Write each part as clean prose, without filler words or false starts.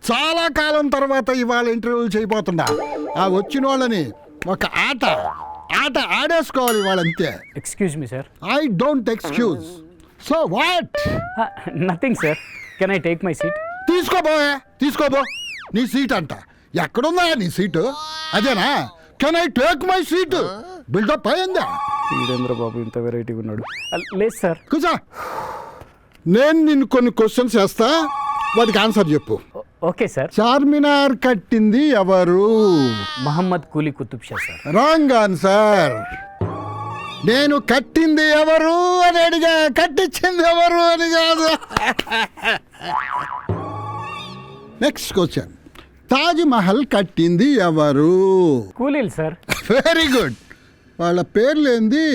చాలా కాలం తర్వాత ఇవాళ ఇంటర్వ్యూలు చేయబోతున్నా. ఆ వచ్చిన వాళ్ళని ఒక ఆట ఆడేసుకోవాలి ఇవాళ అంతే. Excuse me sir. I don't excuse. So what? Nothing sir. Can I take my seat? తీసుకోబో. నీ సీట్ అంట. ఎక్కడుందా నీ సీటు? అదేనా? Can I take my seat? Buildup అయిందా? వీరేంద్ర బాబు ఇంత వెరైటీగా ఉన్నాడు. లేదు సార్. కూర్చో. నేను నిన్ను కొన్ని క్వశ్చన్స్ వేస్తా, వాటికి ఆన్సర్ చెప్పు. Okay sir. చార్మినార్ కట్టింది ఎవరు? Mohammed Quli Qutub Shah sir. Wrong answer. నేను కట్టింది ఎవరు అని అడిగా, కట్టించింది ఎవరు అని కాదు. Next question. తాజ్ మహల్ కట్టింది ఎవరు? కూలీలు సార్. Very good. వాళ్ళ పేర్లు ఏంది?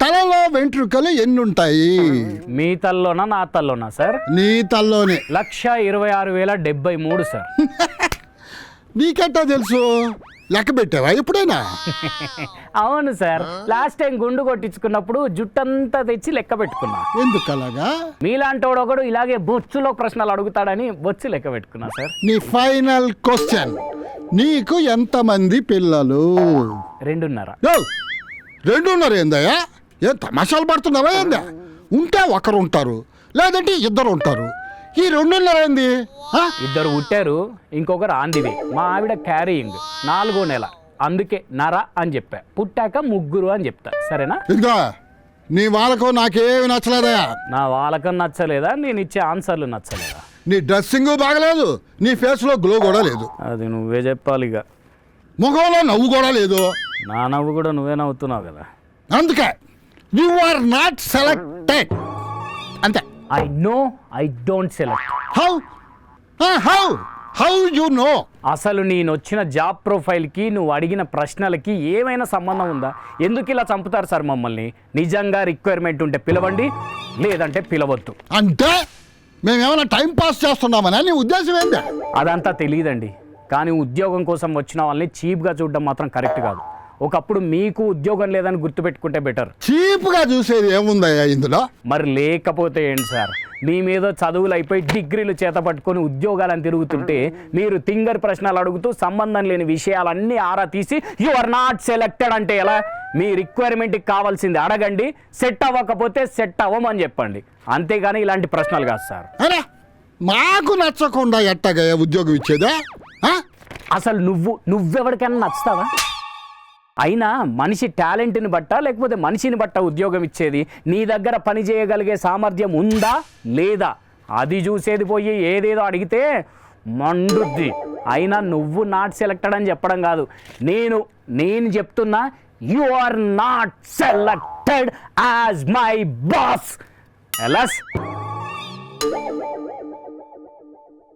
తలలో వెంట్రుకలు ఎన్నుంటాయి? మీ తల్లోనా నా తల్లోనా సార్? నీ తల్లోనే. 1,26,073 సార్. నీకెట్టా తెలుసు? లెక్క పెట్టావా ఎప్పుడైనా? అవును సార్. లాస్ట్ టైం గుండు కొట్టించుకున్నప్పుడు జుట్టంతా తెచ్చి లెక్క పెట్టుకున్నా. ఎందుకు అలాగా? మీలాంటోడు ఒకడు ఇలాగే బొచ్చులో ప్రశ్నలు అడుగుతాడని బొచ్చు లెక్క పెట్టుకున్నా సార్. నీ ఫైనల్ క్వశ్చన్. నీకు ఎంతమంది పిల్లలు? 2.5. 2.5 ఏందయ్యా? ఏం తమాషాలు పడుతున్నావా ఏందా? ఉంటే ఒకరు ఉంటారు, లేదంటే ఇద్దరు ఉంటారు. ఈ 2.5 ఏంది? 2 పుట్టారు, ఇంకొకరు ఆందివే. మా ఆవిడ క్యారీయింగ్ 4వ నెల, అందుకే నర అని చెప్పా. పుట్టాక 3 అని చెప్తా. సరేనా? ఇంకా నీ వాళ్ళకు నాకేమి నచ్చలేదయా. నా వాళ్ళకం నచ్చలేదా? నేను ఇచ్చే ఆన్సర్లు నచ్చలేదా? నీ డ్రెస్సింగ్ బాగలేదు, నీ ఫేస్లో గ్లో కూడా లేదు, అది నువ్వే చెప్పాలి. ఇక ముఖంలో నవ్వు కూడా లేదు. నా నవ్వు కూడా నువ్వే నవ్వుతున్నావు కదా. అందుకే యు ఆర్ నాట్ సెలెక్టెడ్ అంతే. I know I don't select. How you know? అసలు నేను వచ్చిన జాబ్ ప్రొఫైల్కి నువ్వు అడిగిన ప్రశ్నలకి ఏమైనా సంబంధం ఉందా? ఎందుకు ఇలా చంపుతారు సార్ మమ్మల్ని? నిజంగా రిక్వైర్మెంట్ ఉంటే పిలవండి, లేదంటే పిలవద్దు. అంటే మేమేమైనా టైం పాస్ చేస్తున్నామని నీ ఉద్దేశం ఏందా? అదంతా తెలియదండి. కానీ ఉద్యోగం కోసం వచ్చిన వాళ్ళని చీప్గా చూడడం మాత్రం కరెక్ట్ కాదు. ఒకప్పుడు మీకు ఉద్యోగం లేదని గుర్తుపెట్టుకుంటే బెటర్. చీప్గా చూసేది ఏముందయ్యా ఇందులో? మరి లేకపోతే ఏంటి సార్? మీ మీద చదువులు అయిపోయి డిగ్రీలు చేత పట్టుకొని ఉద్యోగాలను తిరుగుతుంటే మీరు తింగర్ ప్రశ్నలు అడుగుతూ సంబంధం లేని విషయాలన్నీ ఆరా తీసి యు ఆర్ నాట్ సెలెక్టెడ్ అంటే ఎలా? మీ రిక్వైర్మెంట్కి కావాల్సింది అడగండి, సెట్ అవ్వకపోతే సెట్ అవ్వమని చెప్పండి. అంతేగాని ఇలాంటి ప్రశ్నలు కాదు సార్. అరే మాకు నచ్చకుండా ఎట్టగా ఉద్యోగం ఇచ్చేదా? అసలు నువ్వెవరికైనా నచ్చుతావా? అయినా మనిషి టాలెంట్ని బట్ట లేకపోతే మనిషిని బట్ట ఉద్యోగం ఇచ్చేది? నీ దగ్గర పని చేయగలిగే సామర్థ్యం ఉందా లేదా అది చూసేది పోయి ఏదేదో అడిగితే మండుద్ది. అయినా నువ్వు నాట్ సెలెక్టెడ్ అని చెప్పడం కాదు, నేను చెప్తున్నా you are not selected as my boss. ఎలాస్